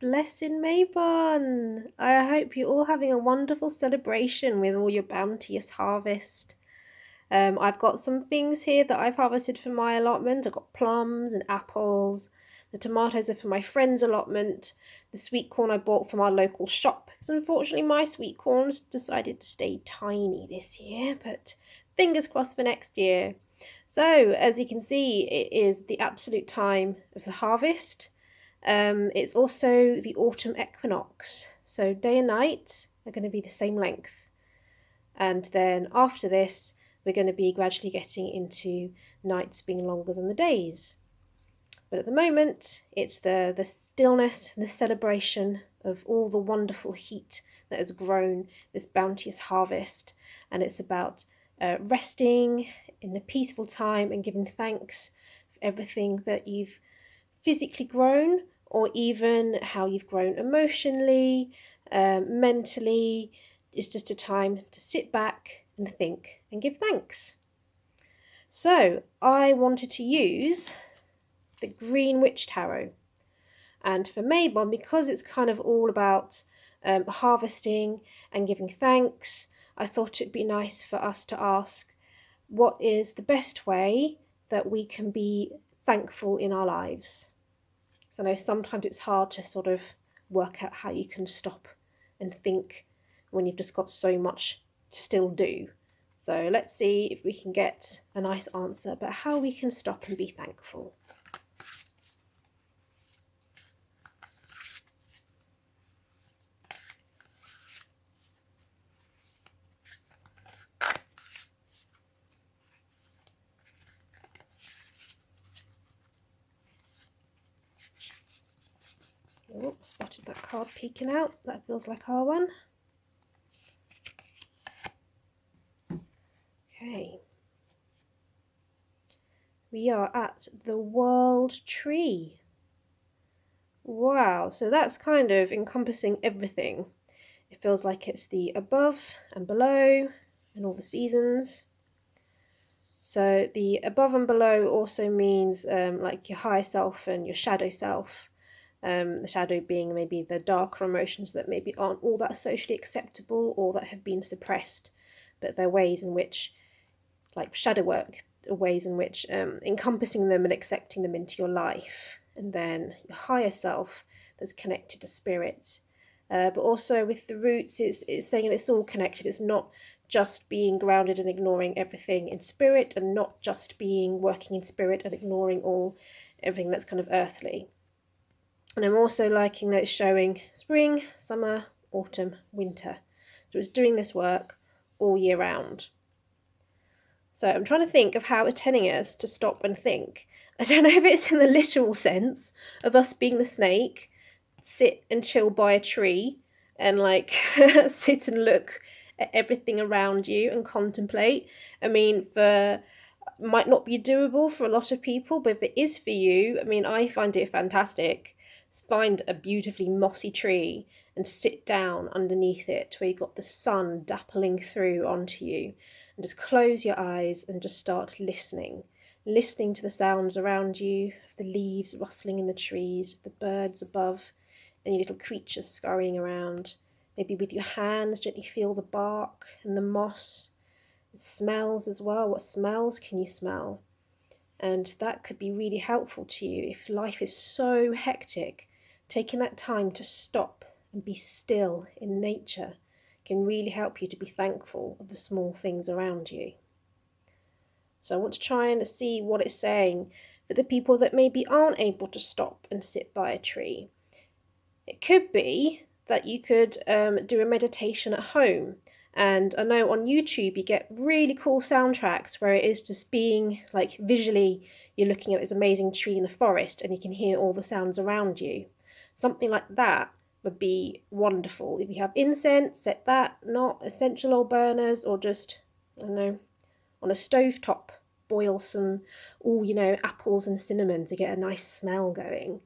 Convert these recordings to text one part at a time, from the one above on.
Blessing Mabon! I hope you're all having a wonderful celebration with all your bounteous harvest. I've got some things here that I've harvested for my allotment. I've got plums and apples. The tomatoes are for my friend's allotment. The sweet corn I bought from our local shop, because unfortunately my sweet corns decided to stay tiny this year, but fingers crossed for next year. So, as you can see, it is the absolute time of the harvest. It's also the autumn equinox, so day and night are going to be the same length. And then after this, we're going to be gradually getting into nights being longer than the days. But at the moment, it's the stillness and the celebration of all the wonderful heat that has grown this bounteous harvest. And it's about resting in a peaceful time and giving thanks for everything that you've physically grown, or even how you've grown emotionally, mentally. It's just a time to sit back and think and give thanks. So I wanted to use the Green Witch Tarot. And for Mabon, because it's kind of all about harvesting and giving thanks, I thought it'd be nice for us to ask, what is the best way that we can be thankful in our lives? So I know sometimes it's hard to sort of work out how you can stop and think when you've just got so much to still do. So let's see if we can get a nice answer about how we can stop and be thankful. Oh, spotted that card peeking out. That feels like our one. Okay. We are at the World Tree. Wow, so that's kind of encompassing everything. It feels like it's the above and below and all the seasons. So the above and below also means like your higher self and your shadow self. The shadow being maybe the darker emotions that maybe aren't all that socially acceptable or that have been suppressed, but they're ways in which, like shadow work, ways in which encompassing them and accepting them into your life. And then your higher self that's connected to spirit. But also with the roots, it's saying it's all connected. It's not just being grounded and ignoring everything in spirit, and not just being working in spirit and ignoring everything that's kind of earthly. And I'm also liking that it's showing spring, summer, autumn, winter. So it's doing this work all year round. So I'm trying to think of how it's telling us to stop and think. I don't know if it's in the literal sense of us being the snake, sit and chill by a tree and like sit and look at everything around you and contemplate. I mean, might not be doable for a lot of people, but if it is for you, I mean, I find it fantastic. Find a beautifully mossy tree and sit down underneath it where you've got the sun dappling through onto you, and just close your eyes and just start listening to the sounds around you, of the leaves rustling in the trees, the birds above, any little creatures scurrying around. Maybe with your hands gently feel the bark and the moss. It smells as well. What smells can you smell? And that could be really helpful to you if life is so hectic. Taking that time to stop and be still in nature can really help you to be thankful of the small things around you. So I want to try and see what it's saying for the people that maybe aren't able to stop and sit by a tree. It could be that you could do a meditation at home. And I know on YouTube you get really cool soundtracks where it is just being like visually, you're looking at this amazing tree in the forest and you can hear all the sounds around you. Something like that would be wonderful. If you have incense, set that, not essential oil burners, or just, I don't know, on a stovetop, boil some, apples and cinnamon to get a nice smell going.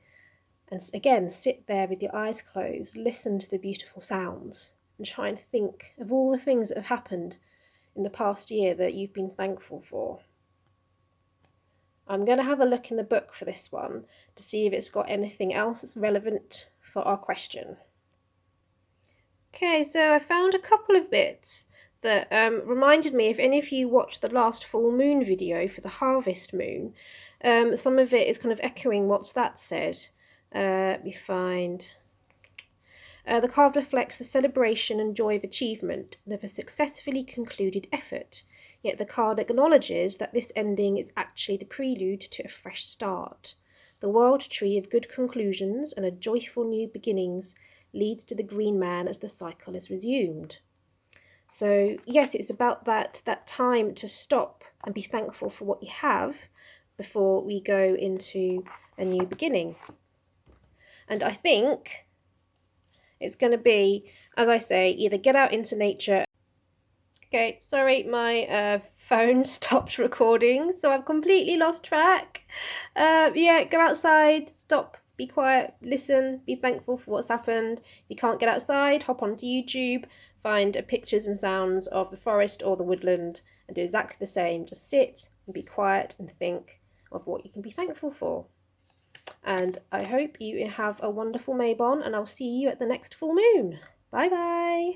And again, sit there with your eyes closed, listen to the beautiful sounds, and try and think of all the things that have happened in the past year that you've been thankful for. I'm going to have a look in the book for this one to see if it's got anything else that's relevant for our question. Okay, so I found a couple of bits that reminded me, if any of you watched the last full moon video for the harvest moon, some of it is kind of echoing what that said. Let me find. The card reflects the celebration and joy of achievement and of a successfully concluded effort, yet the card acknowledges that this ending is actually the prelude to a fresh start. The world tree of good conclusions and a joyful new beginnings leads to the green man as the cycle is resumed. So yes, it's about that time to stop and be thankful for what you have before we go into a new beginning. And I think it's going to be, as I say, either get out into nature. Okay, sorry, my phone stopped recording, so I've completely lost track. Yeah, go outside, stop, be quiet, listen, be thankful for what's happened. If you can't get outside, hop onto YouTube, find pictures and sounds of the forest or the woodland, and do exactly the same. Just sit and be quiet and think of what you can be thankful for. And I hope you have a wonderful Mabon, and I'll see you at the next full moon. Bye bye.